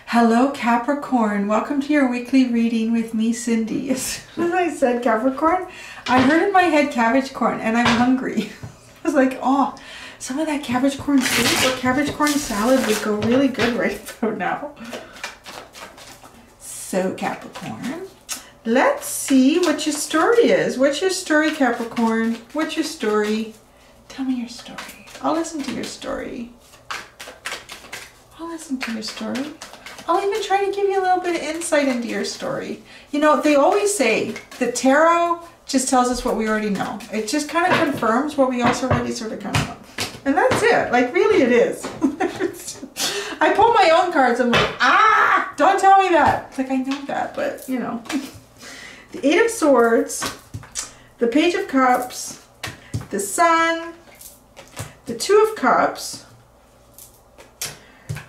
Hello Capricorn, welcome to your weekly reading with me, Cindy. As soon as I said Capricorn, I heard in my head cabbage corn and I'm hungry. I was like, oh, some of that cabbage corn soup or cabbage corn salad would go really good right about now. So Capricorn, let's see what your story is. What's your story, Capricorn? What's your story? Tell me your story. I'll listen to your story. I'll listen to your story. I'll even try to give you a little bit of insight into your story. You know, they always say that tarot just tells us what we already know. It just kind of confirms what we also already sort of kind of know. And that's it. Like, really it is. I pull my own cards. I'm like, ah, don't tell me that. It's like, I know that, but, you know. The Eight of Swords, the Page of Cups, the Sun, the Two of Cups,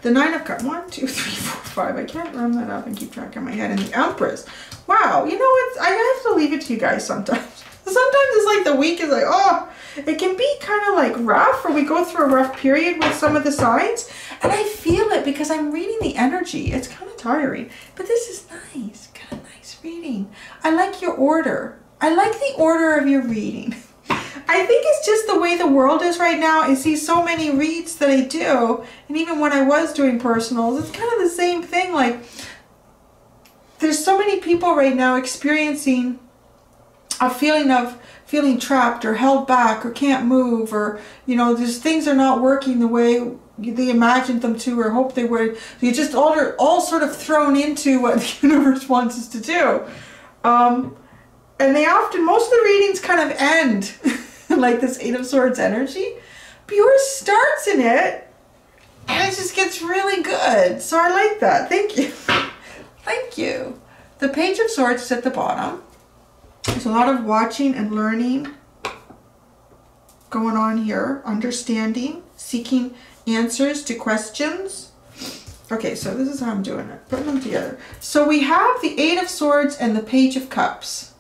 the Nine of Cups, 1, 2, 3, 4, 5. I can't run that up and keep track in my head. And the Empress. Wow, you know what? I have to leave it to you guys sometimes. Sometimes it's like the week is like, oh, it can be kind of like rough, or we go through a rough period with some of the signs. And I feel it because I'm reading the energy. It's kind of tiring, but this is nice. Kind of nice reading. I like your order. I like the order of your reading. I think it's just the way the world is right now. I see so many reads that I do, and even when I was doing personals, it's kind of the same thing. Like, there's so many people right now experiencing a feeling of feeling trapped or held back or can't move, or, you know, there's things are not working the way they imagined them to or hoped they would. You just all sort of thrown into what the universe wants us to do. And they often, most of the readings kind of end like this Eight of Swords energy. But yours starts in it and it just gets really good. So I like that. Thank you. Thank you. The Page of Swords is at the bottom. There's a lot of watching and learning going on here. Understanding, seeking answers to questions. Okay, so this is how I'm doing it. Putting them together. So we have the Eight of Swords and the Page of Cups.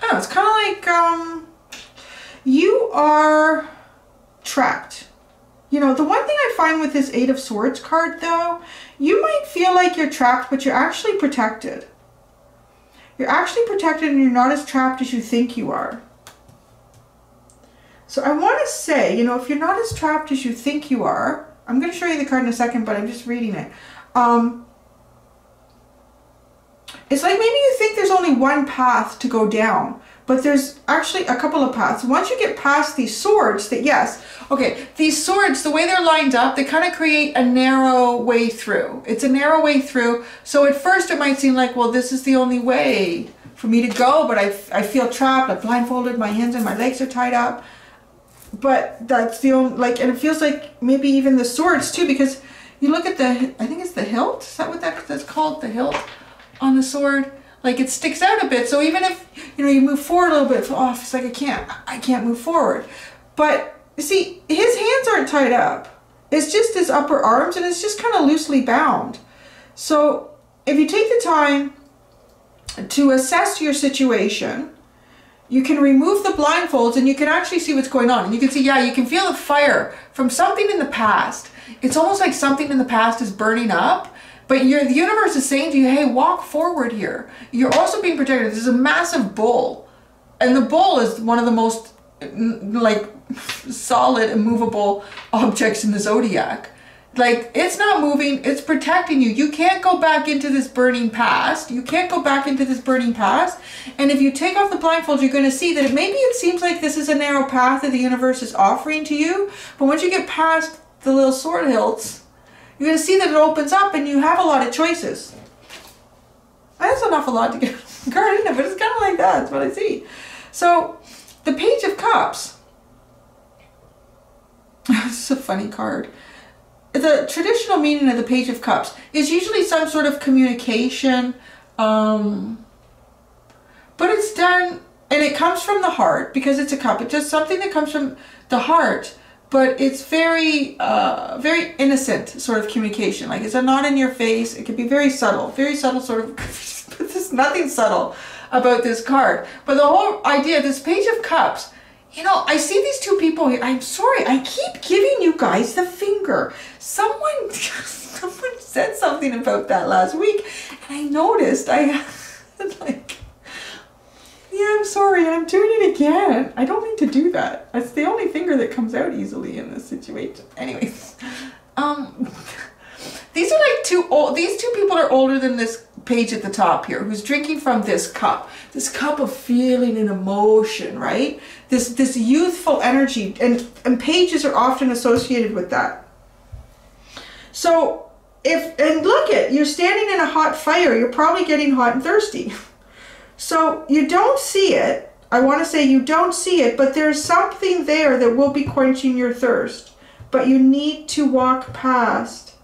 Oh, it's kind of like you are trapped. You know, the one thing I find with this Eight of Swords card, though, you might feel like you're trapped, but you're actually protected. You're actually protected and you're not as trapped as you think you are. So I want to say, you know, if you're not as trapped as you think you are, I'm going to show you the card in a second, but I'm just reading it. It's like maybe you think there's only one path to go down, but there's actually a couple of paths. Once you get past these swords, that yes, okay, these swords, the way they're lined up, they kind of create a narrow way through. It's a narrow way through. So at first it might seem like, well, this is the only way for me to go, but I feel trapped. I'm blindfolded, my hands and my legs are tied up. But that's the only, like, and it feels like maybe even the swords too, because you look at the, I think it's the hilt. Is that what that's called? The hilt on the sword, like it sticks out a bit. So even if, you know, you move forward a little bit, oh, it's like I can't move forward. But you see, his hands aren't tied up. It's just his upper arms, and it's just kind of loosely bound. So if you take the time to assess your situation, you can remove the blindfolds and you can actually see what's going on. And you can see, yeah, you can feel the fire from something in the past. It's almost like something in the past is burning up. But the universe is saying to you, hey, walk forward here. You're also being protected. There's a massive bull. And the bull is one of the most, like, solid, immovable objects in the zodiac. Like, it's not moving. It's protecting you. You can't go back into this burning past. You can't go back into this burning past. And if you take off the blindfold, you're going to see that maybe it seems like this is a narrow path that the universe is offering to you. But once you get past the little sword hilts, you're going to see that it opens up and you have a lot of choices. That's an awful lot to get a card in it, but it's kind of like that. That's what I see. So, the Page of Cups. This is a funny card. The traditional meaning of the Page of Cups is usually some sort of communication, but it's done, and it comes from the heart because it's a cup. It's just something that comes from the heart. But it's very, very innocent sort of communication. Like, it's not in your face. It can be very subtle sort of, there's nothing subtle about this card. But the whole idea, this Page of Cups, you know, I see these two people here. I'm sorry, I keep giving you guys the finger anger. Someone said something about that last week, and I noticed, like, yeah, I'm sorry, I'm doing it again. I don't mean to do that. That's the only finger that comes out easily in this situation. Anyways, these are like these two people are older than this page at the top here, who's drinking from this cup of feeling and emotion, right? This youthful energy, and pages are often associated with that. So and look you're standing in a hot fire, you're probably getting hot and thirsty. So you don't see it. I want to say you don't see it, but there's something there that will be quenching your thirst. But you need to walk past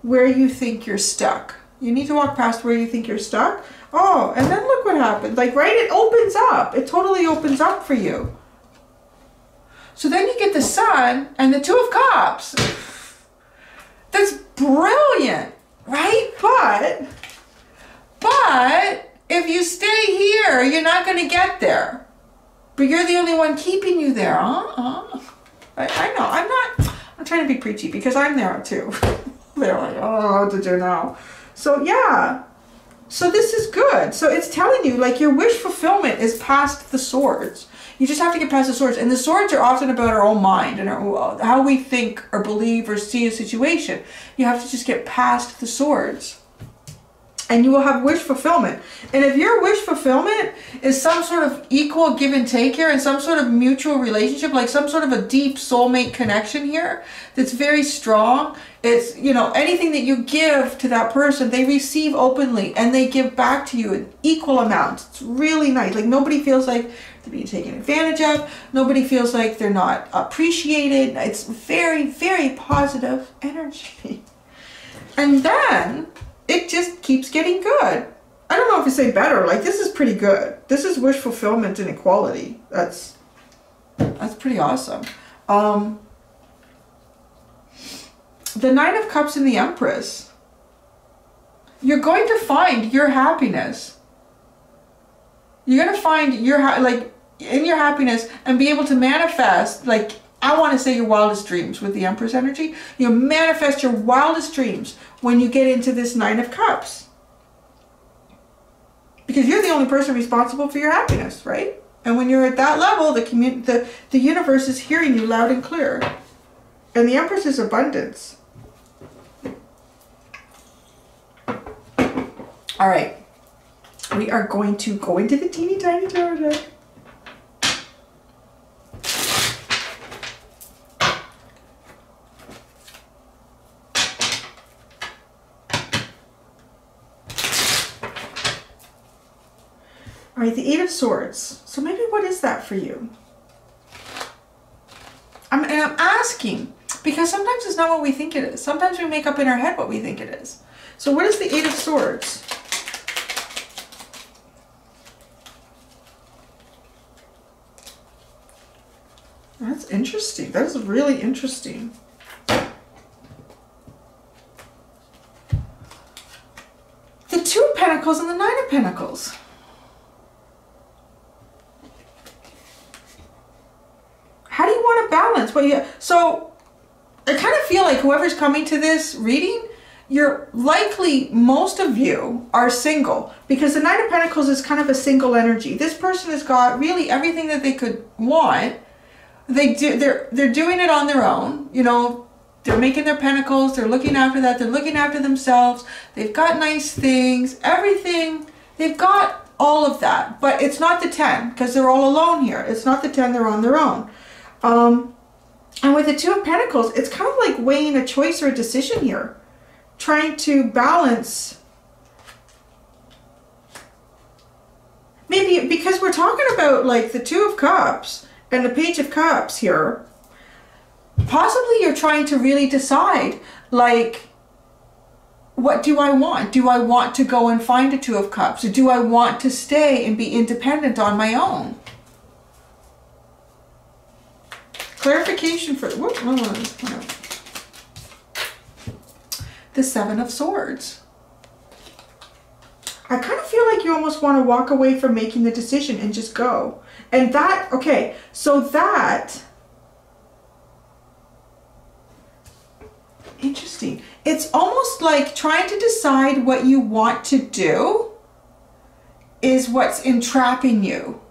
where you think you're stuck. You need to walk past where you think you're stuck. Oh, and then look what happened. Like, right, it opens up. It totally opens up for you. So then you get the Sun and the Two of Cups. That's brilliant, right? But if you stay here, you're not going to get there. But you're the only one keeping you there. I know. I'm trying to be preachy because I'm there too. They're like, oh, did you know? So yeah. So this is good. So it's telling you, like, your wish fulfillment is past the swords. You just have to get past the swords. And the swords are often about our own mind and how we think or believe or see a situation. You have to just get past the swords. And you will have wish fulfillment. And if your wish fulfillment is some sort of equal give and take here, and some sort of mutual relationship, like some sort of a deep soulmate connection here that's very strong, it's, you know, anything that you give to that person, they receive openly and they give back to you in equal amounts. It's really nice. Like, nobody feels like they're being taken advantage of. Nobody feels like they're not appreciated. It's very, very positive energy. And then it just keeps getting good. I don't know if you say better. Like, this is pretty good. This is wish fulfillment and equality. That's pretty awesome. The Nine of Cups and the Empress. You're going to find your happiness. You're going to find your in your happiness and be able to manifest, like, I want to say your wildest dreams with the Empress energy. You manifest your wildest dreams when you get into this Nine of Cups. Because you're the only person responsible for your happiness, right? And when you're at that level, the universe is hearing you loud and clear. And the Empress is abundance. All right. We are going to go into the teeny tiny tarot deck. All right, the Eight of Swords. So maybe what is that for you? I'm asking, because sometimes it's not what we think it is. Sometimes we make up in our head what we think it is. So what is the Eight of Swords? That's interesting. That is really interesting. The Two of Pentacles and the Nine of Pentacles. How do you want to balance? So I kind of feel like whoever's coming to this reading, you're likely, most of you are single, because the Nine of Pentacles is kind of a single energy. This person has got really everything that they could want. They're doing it on their own. You know, they're making their pentacles. They're looking after that. They're looking after themselves. They've got nice things, everything. They've got all of that, but it's not the 10 because they're all alone here. It's not the 10. They're on their own. And with the Two of Pentacles, it's kind of like weighing a choice or a decision here. Trying to balance. Maybe because we're talking about like the Two of Cups and the Page of Cups here. Possibly you're trying to really decide, like, what do I want? Do I want to go and find a Two of Cups? Or do I want to stay and be independent on my own? Clarification for the Seven of Swords. I kind of feel like you almost want to walk away from making the decision and just go. And that, okay, so that Interesting. It's almost like trying to decide what you want to do is what's entrapping you.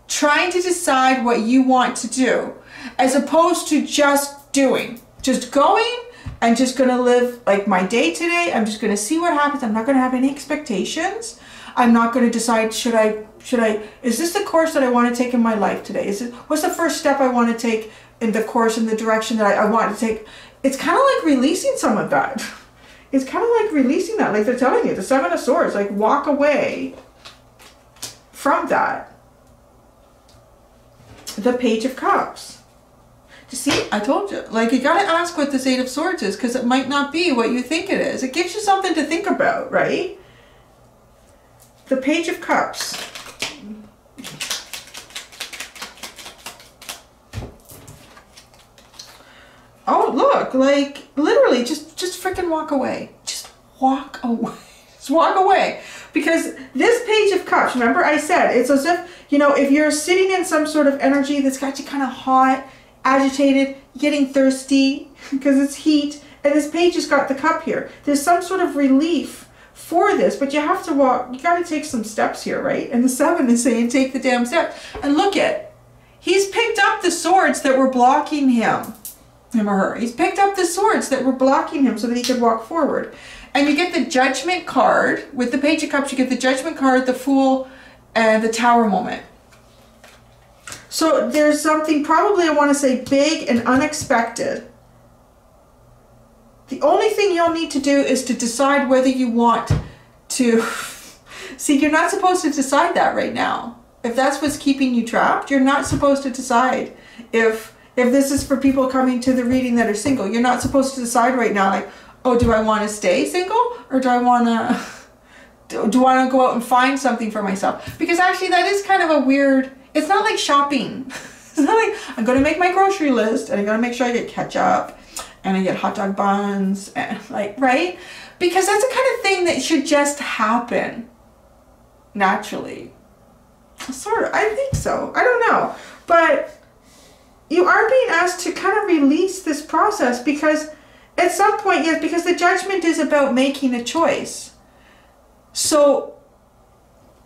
Trying to decide what you want to do as opposed to just doing. Just going and just going to live like my day today. I'm just going to see what happens. I'm not going to have any expectations. I'm not going to decide, is this the course that I want to take in my life today? What's the first step I want to take in the course, in the direction that I want to take? It's kind of like releasing some of that. It's kind of like releasing that, like they're telling you, the Seven of Swords, like walk away from that. The Page of Cups. You see, I told you, like you got to ask what this Eight of Swords is, because it might not be what you think it is. It gives you something to think about, right? The Page of Cups. Oh, look, like literally just freaking walk away. Just walk away. Just walk away. Because this Page of Cups, remember I said, it's as if, you know, if you're sitting in some sort of energy that's got you kind of hot, agitated, getting thirsty because it's heat, and this page has got the cup here. There's some sort of relief for this, but you have to walk, you got to take some steps here, right? And the 7 is saying take the damn step. And look at, he's picked up the swords that were blocking him or her. He's picked up the swords that were blocking him so that he could walk forward. And you get the Judgment card. With the Page of Cups, you get the Judgment card, the Fool, and the Tower moment. So there's something probably, I want to say, big and unexpected. The only thing you'll need to do is to decide whether you want to... See, you're not supposed to decide that right now. If that's what's keeping you trapped, you're not supposed to decide. If this is for people coming to the reading that are single, you're not supposed to decide right now, like, oh, do I want to stay single? Or do I want to... do I want to go out and find something for myself? Because actually that is kind of a weird... It's not like shopping. It's not like I'm going to make my grocery list and I'm going to make sure I get ketchup and I get hot dog buns and like, right? Because that's the kind of thing that should just happen naturally. Sort of, I think so. I don't know. But you are being asked to kind of release this process because at some point, yes, because the Judgment is about making a choice. So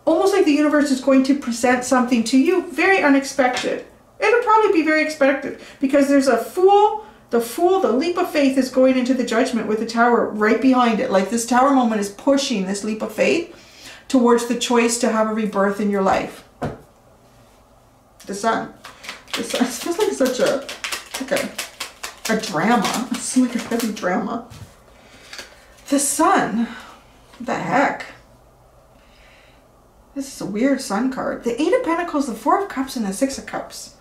almost like the universe is going to present something to you very unexpected. It'll probably be very expected because there's a Fool. The Fool, the leap of faith is going into the Judgment with the Tower right behind it. Like this Tower moment is pushing this leap of faith towards the choice to have a rebirth in your life. The Sun. The Sun. It feels like such a drama. It's like a heavy drama. The Sun. What the heck? This is a weird Sun card. The 8 of Pentacles, the 4 of Cups, and the 6 of Cups.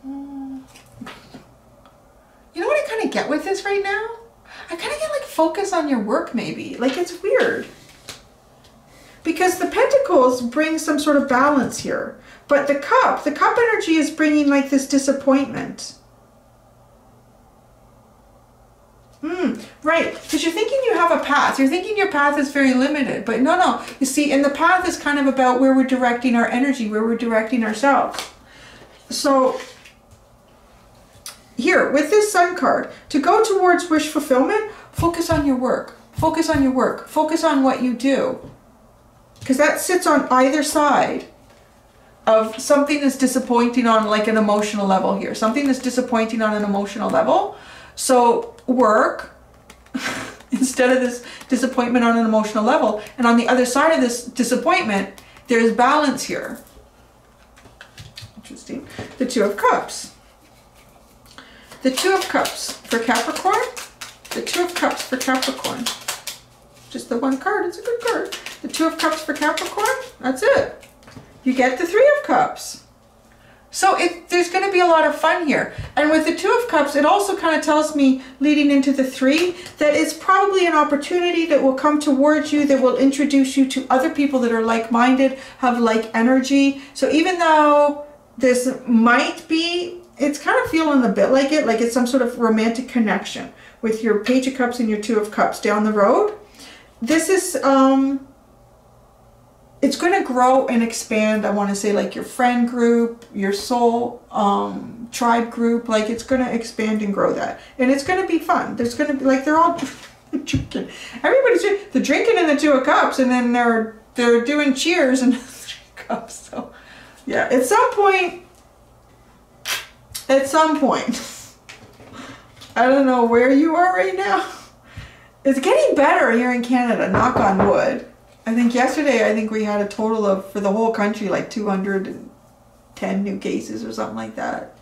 You know what I kind of get with this right now? I kind of get like focus on your work maybe. Like it's weird. Because the Pentacles bring some sort of balance here. But the Cup energy is bringing like this disappointment. Right, because you're thinking you have a path. You're thinking your path is very limited. But no. You see, and the path is kind of about where we're directing our energy, where we're directing ourselves. So here, with this Sun card, to go towards wish fulfillment, focus on your work. Focus on your work. Focus on what you do. Because that sits on either side of something that's disappointing on like an emotional level here. Something that's disappointing on an emotional level. So work instead of this disappointment on an emotional level. And on the other side of this disappointment, there's balance here. Interesting. The 2 of Cups. The 2 of Cups for Capricorn. The 2 of Cups for Capricorn. Just the one card. It's a good card. The 2 of Cups for Capricorn. That's it. You get the 3 of Cups. So there's going to be a lot of fun here. And with the 2 of Cups, it also kind of tells me, leading into the 3, that it's probably an opportunity that will come towards you, that will introduce you to other people that are like-minded, have like energy. So even though this might be, it's kind of feeling a bit like it's some sort of romantic connection with your Page of Cups and your 2 of Cups down the road. This is, it's going to grow and expand. I want to say like your friend group, your soul tribe group, like it's going to expand and grow that. And it's going to be fun. There's going to be like, they're all drinking. Everybody's drinking in the Two of Cups, and then they're doing cheers in the Three of Cups. So yeah, at some point, I don't know where you are right now. It's getting better here in Canada, knock on wood. I think yesterday, we had a total of, for the whole country, like 210 new cases or something like that.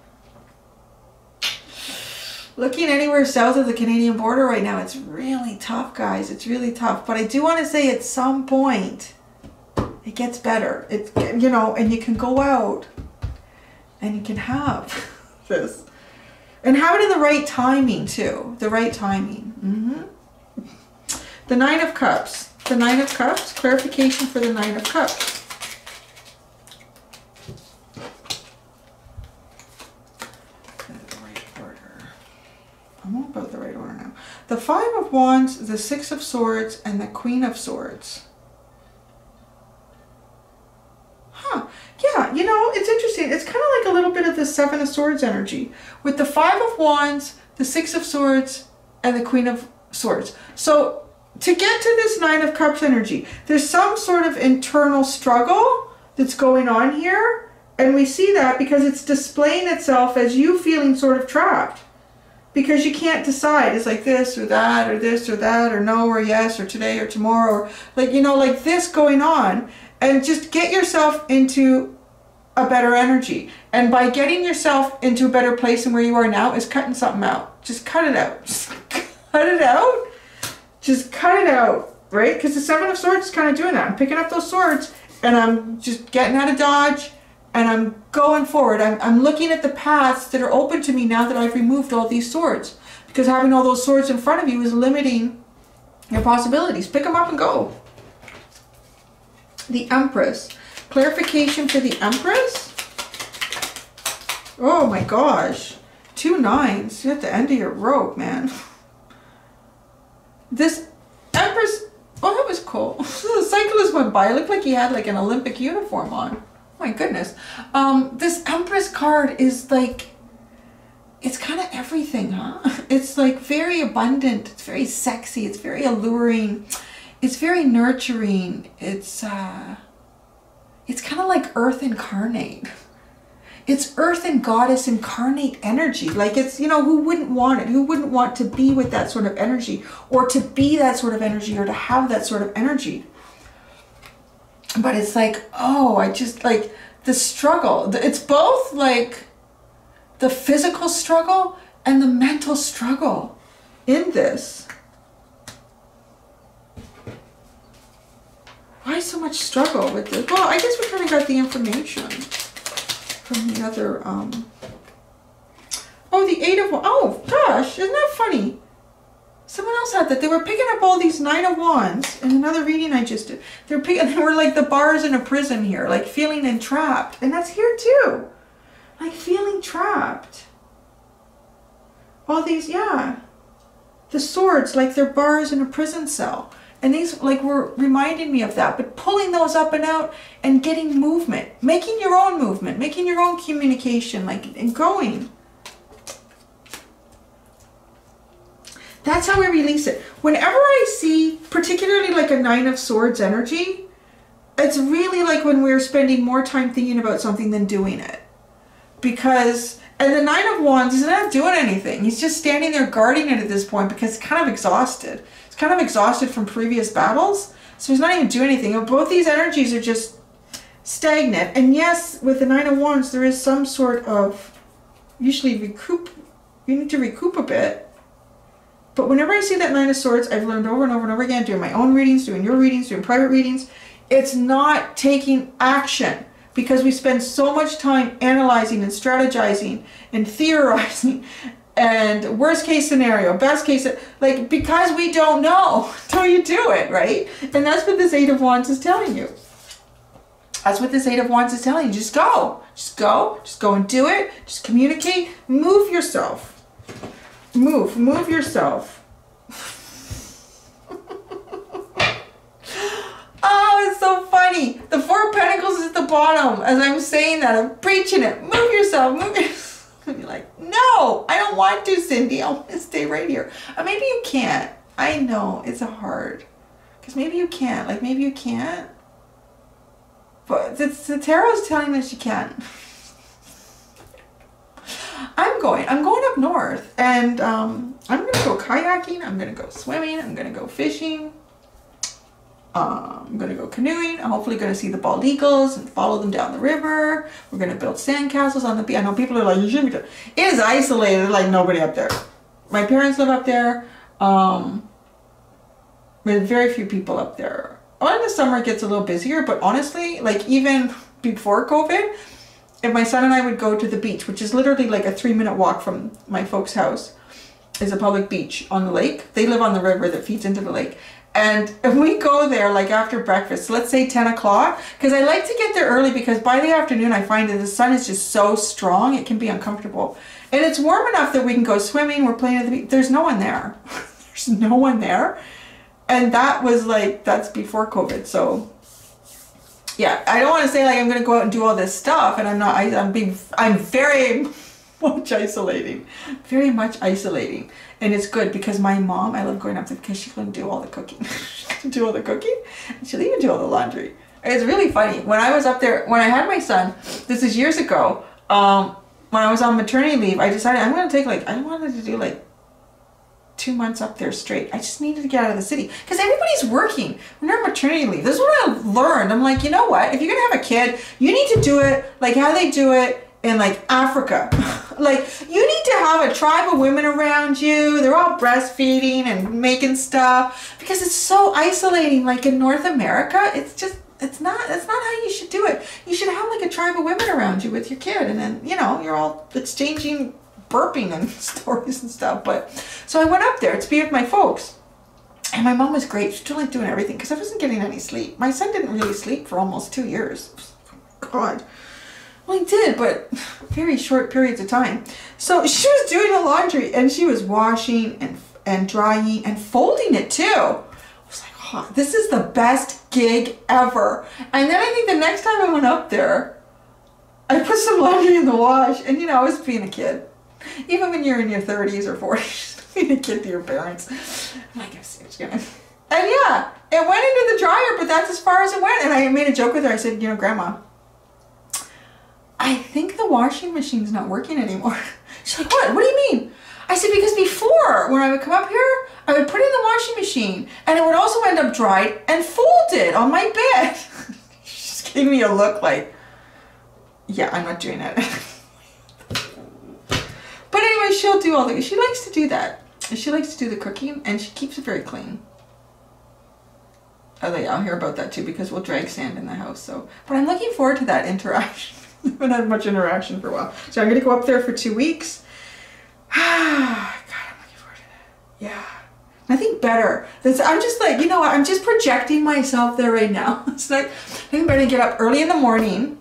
Looking anywhere south of the Canadian border right now, it's really tough, guys. It's really tough. But I do want to say at some point, it gets better. It's, you know, and you can go out and you can have this. And have it in the right timing, too. The right timing. The Nine of Cups. The Nine of Cups. Clarification for the Nine of Cups. The right order. I'm all about the right order now. The Five of Wands, the Six of Swords, and the Queen of Swords. Huh. Yeah, you know, it's interesting. It's kind of like a little bit of the Seven of Swords energy. With the Five of Wands, the Six of Swords, and the Queen of Swords. So, to get to this Nine of Cups energy, there's some sort of internal struggle that's going on here. And we see that because it's displaying itself as you feeling sort of trapped. Because you can't decide. It's like this or that, or this or that, or no, or yes, or today, or tomorrow. Or like, you know, like this going on. And just get yourself into a better energy. And by getting yourself into a better place than where you are now is cutting something out. Just cut it out. Just cut it out. Just cut it out, right? Because the Seven of Swords is kind of doing that. I'm picking up those swords and I'm just getting out of dodge and I'm going forward. I'm looking at the paths that are open to me now that I've removed all these swords. Because having all those swords in front of you is limiting your possibilities. Pick them up and go. The Empress. Clarification for the Empress? Oh my gosh. 2 9s. You're at the end of your rope, man. This Empress, oh, that was cool. The cyclist went by. It looked like he had like an Olympic uniform on. Oh my goodness. This Empress card is like, it's kind of everything, huh? It's like very abundant. It's very sexy. It's very alluring. It's very nurturing. It's kind of like Earth incarnate. It's Earth and Goddess incarnate energy. Like it's, you know, who wouldn't want it? Who wouldn't want to be with that sort of energy, or to be that sort of energy, or to have that sort of energy? But it's like, oh, I just like the struggle. It's both like the physical struggle and the mental struggle in this. Why so much struggle with this? Well, I guess we kind of got the information from the other, oh, the Eight of Wands. Oh, gosh, isn't that funny? Someone else had that. They were picking up all these Nine of Wands in another reading I just did. They were like the bars in a prison here, like feeling entrapped. And that's here too. Like feeling trapped. All these, yeah. The swords, like they're bars in a prison cell. And these like were reminding me of that, but pulling those up and out and getting movement, making your own movement, making your own communication, like, and going. That's how we release it. Whenever I see, particularly like a Nine of Swords energy, it's really like when we're spending more time thinking about something than doing it. Because, and the Nine of Wands, he's not doing anything. He's just standing there guarding it at this point because he's kind of exhausted. He's kind of exhausted from previous battles. So he's not even doing anything. Both these energies are just stagnant. And yes, with the Nine of Wands, there is some sort of, usually recoup, you need to recoup a bit. But whenever I see that Nine of Swords, I've learned over and over and over again, doing my own readings, doing your readings, doing private readings, it's not taking action. Because we spend so much time analyzing and strategizing and theorizing and worst case scenario, best case, like because we don't know until you do it, right? And that's what this Eight of Wands is telling you. That's what this Eight of Wands is telling you. Just go. Just go. Just go and do it. Just communicate. Move yourself. Move yourself. Oh, it's so funny. The the bottom as I'm saying that. I'm preaching it. Move yourself, move yourself. And you're like, no, I don't want to, Cindy. I want to stay right here. Maybe you can't. I know it's hard. Because maybe you can't. Like, maybe you can't. But the tarot's telling us you can. I'm going up north. And I'm going to go kayaking. I'm going to go swimming. I'm going to go fishing. I'm going to go canoeing. I'm hopefully going to see the bald eagles and follow them down the river. We're going to build sandcastles on the beach. I know people are like, you shouldn't be doing it. It is isolated, like nobody up there. My parents live up there. There's very few people up there. In the summer it gets a little busier, but honestly, like even before COVID, if my son and I would go to the beach, which is literally like a 3-minute walk from my folks' house, is a public beach on the lake. They live on the river that feeds into the lake. And if we go there like after breakfast, let's say 10 o'clock, because I like to get there early because by the afternoon I find that the sun is just so strong, it can be uncomfortable. And it's warm enough that we can go swimming, we're playing at the beach. There's no one there. There's no one there. And that was like, that's before COVID. So yeah, I don't want to say like I'm going to go out and do all this stuff. And I'm not, I'm very much isolating. Very much isolating. And it's good because my mom, I love going up there because she can do all the cooking. She can do all the cooking. And she'll even do all the laundry. It's really funny. When I was up there, when I had my son, this is years ago, when I was on maternity leave, I decided I'm going to take like, I wanted to do like 2 months up there straight. I just needed to get out of the city because everybody's working when they're on maternity leave. This is what I learned. I'm like, you know what? If you're going to have a kid, you need to do it like how they do it in like Africa. Like you need to have a tribe of women around you. They're all breastfeeding and making stuff because it's so isolating. Like in North America, that's not how you should do it. You should have like a tribe of women around you with your kid, and then, you know, you're all exchanging burping and stories and stuff. But so I went up there to be with my folks, and my mom was great. She's still like doing everything because I wasn't getting any sleep. My son didn't really sleep for almost 2 years. God. Well, he did, but very short periods of time. So she was doing the laundry and she was washing and drying and folding it too. I was like, oh, this is the best gig ever. And then I think the next time I went up there, I put some laundry in the wash, and you know, I was being a kid. Even when you're in your 30s or 40s, being a kid to your parents. I'm like, I see what you're gonna. And yeah, it went into the dryer, but that's as far as it went. And I made a joke with her. I said, you know, Grandma, I think the washing machine's not working anymore. She's like, what? What do you mean? I said, because before, when I would come up here, I would put it in the washing machine, and it would also end up dried and folded on my bed. She just gave me a look like, yeah, I'm not doing that. But anyway, she'll do all the, she likes to do that. She likes to do the cooking, and she keeps it very clean. I'll hear about that too, because we'll drag sand in the house. So, but I'm looking forward to that interaction. I haven't had much interaction for a while. So I'm going to go up there for 2 weeks. God, I'm looking forward to that. Yeah. Nothing better. I'm just like, you know what? I'm just projecting myself there right now. It's like, I'm better to get up early in the morning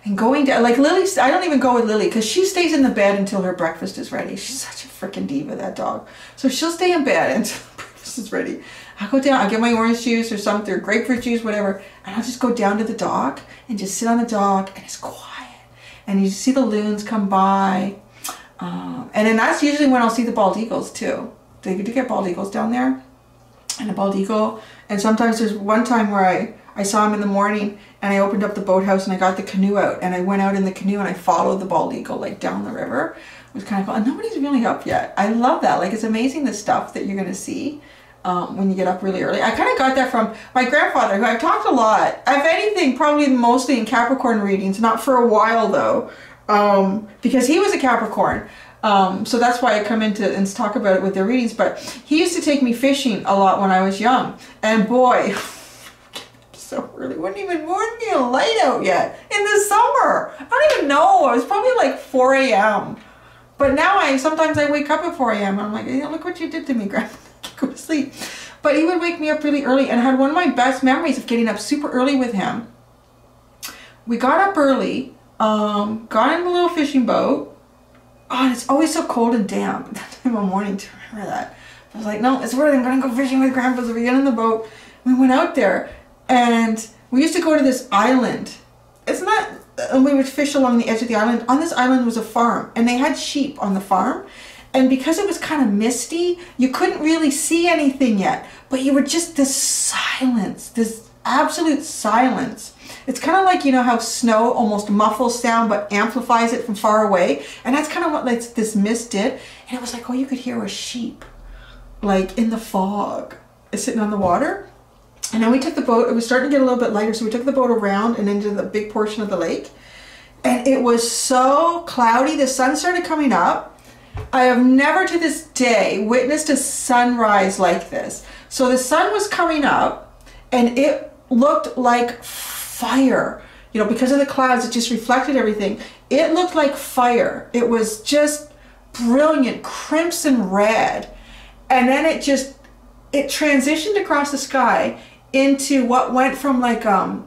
and going down. Like Lily, I don't even go with Lily because she stays in the bed until her breakfast is ready. She's such a freaking diva, that dog. So she'll stay in bed until breakfast is ready. I'll go down, I'll get my orange juice or something, or grapefruit juice, whatever, and I'll just go down to the dock and just sit on the dock, and it's quiet. And you see the loons come by. And then that's usually when I'll see the bald eagles too. They do get bald eagles down there, and a bald eagle. And sometimes there's one time where I saw him in the morning, and I opened up the boathouse and I got the canoe out, and I went out in the canoe and I followed the bald eagle like down the river. It was kind of cool. And nobody's really up yet. I love that. Like, it's amazing the stuff that you're going to see. When you get up really early. I kind of got that from my grandfather, who I've talked a lot. If anything, probably mostly in Capricorn readings, not for a while though, because he was a Capricorn. So that's why I come into and talk about it with their readings. But he used to take me fishing a lot when I was young. And boy, so early, wouldn't even be a light out yet in the summer. I don't even know. It was probably like 4 a.m. But now sometimes I wake up at 4 a.m. and I'm like, hey, look what you did to me, Grandma. Go to sleep. But he would wake me up really early, and I had one of my best memories of getting up super early with him. We got up early, got in the little fishing boat. Oh, and it's always so cold and damp at that time of morning to remember that. I was like, no, it's worth it. I'm going to go fishing with Grandpa. So we get in the boat. We went out there, and We used to go to this island. It's not, and we would fish along the edge of the island. On this island was a farm, and they had sheep on the farm. And because it was kind of misty, you couldn't really see anything yet. But you were just this silence, this absolute silence. It's kind of like, you know how snow almost muffles sound but amplifies it from far away? And that's kind of what like this mist did. And it was like all you could hear was sheep, like in the fog, sitting on the water. And then we took the boat, it was starting to get a little bit lighter, so we took the boat around and into the big portion of the lake. And it was so cloudy, the sun started coming up. I have never to this day witnessed a sunrise like this. So the sun was coming up and it looked like fire. You know, because of the clouds, it just reflected everything. It looked like fire. It was just brilliant, crimson red. And then it transitioned across the sky into what went from like,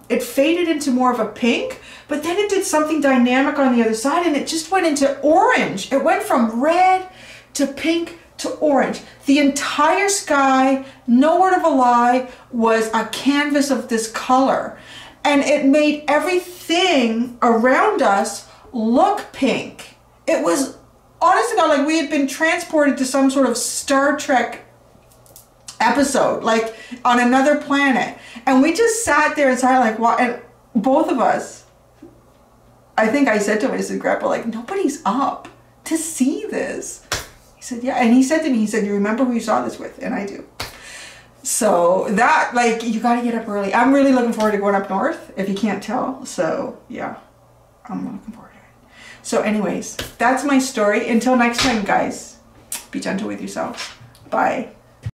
it faded into more of a pink, but then it did something dynamic on the other side and it just went into orange. It went from red to pink to orange. The entire sky, no word of a lie, was a canvas of this color. And it made everything around us look pink. It was, honest to God, like we had been transported to some sort of Star Trek episode, like on another planet. And we just sat there and started like, what? And both of us, I think I said to him, I said, Grandpa, like, nobody's up to see this. He said, yeah. And he said to me, he said, you remember who you saw this with? And I do. So that, like, you got to get up early. I'm really looking forward to going up north, if you can't tell. So yeah, I'm looking forward to it. So anyways, that's my story. Until next time, guys, be gentle with yourself. Bye.